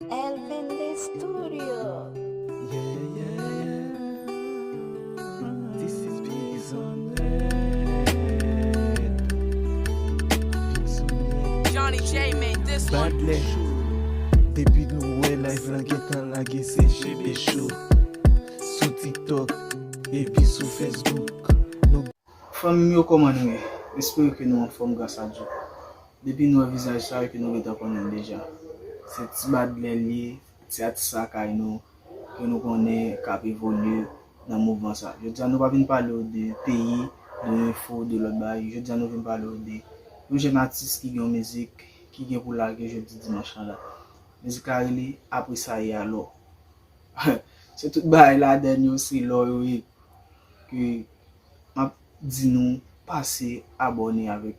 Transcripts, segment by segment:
Elvin the Studio. Yeah, yeah, yeah. This is Big Zombie. Big Zombie. Johnny J made this one. Badly. Depuis nou wè live lan gen tan la gen se jebe show. Sou TikTok, epi sou Facebook. Fami yo koman nou e, espere ke nou an fom grasa Djo. Depi nou a vizaj sa ke nou geta konen deja. Se ti badle li, ti atisa kay nou, ke nou konen kap evolue nan mouvman sa. Je diyan nou pa vin pale ou de peyi, de info, de lot bay. Je diyan nou vin pale ou de yon jen artiste ki gen mizik, ki gen pou lage jeudi dimanshan la. Mizik la li, apre sa ye alo. Se tout bay la den yo si lo yo e, ke map di nou pase abone avèk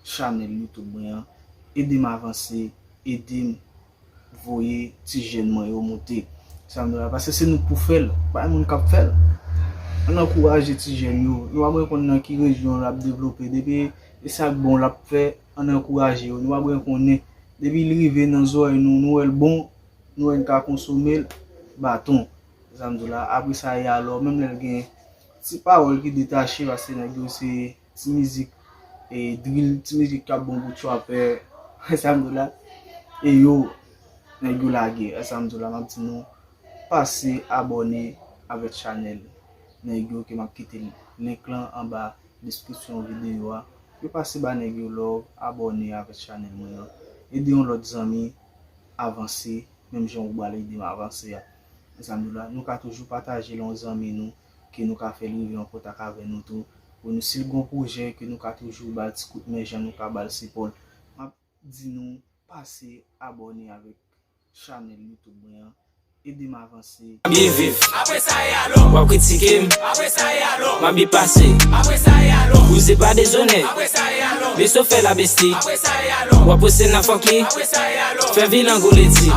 chanel YouTube mwen, ede m avanse, ede m voye ti jen mwen yo monte. Parce se nou pou fel, pa yon moun kap fel. An ankouraje ti jen yo. Nou wabwen kon nan ki rejyon rap devlope. Depi e sak bon rap fe, an ankouraje yo. Nou wabwen konnen, depi li rive nan zoy nou, nou el bon, nou en ka konsomel, baton. Apre sa ya alo, menm lel gen, ti parol ki detache, parce nan yo se ti mizik, e drill, ti mizik kap bon bout chwape, e yo, nan yo lage, map ti nou, pase abone avec channel, nan yo ke map kite link lan an ba description video a, yo pase ba nan yo log, abone avec channel mwen, ede yon lot zami, avanse, menm jen ou bale ide m avanse ya. Nou ka toujou pataje lon zami nou, ke nou ka fe livi an potak ave nou tou, pou nou sil gon proje, ke nou ka toujou bal ti kout men jan nou ka bal sipol. Map di nou, pase abone avec channel YouTube mwen, ede m avanse. Bien vif, après ça y a l'eau. Wap kritike m, après ça y a l'eau. M'a passé, après ça y a l'eau. Vous êtes pas déshonnête, après ça y a l'eau. Mais sauf fait la bestie, après ça y a l'eau. Wap posse nan funky, après ça y a l'eau. Fait vilain goleti.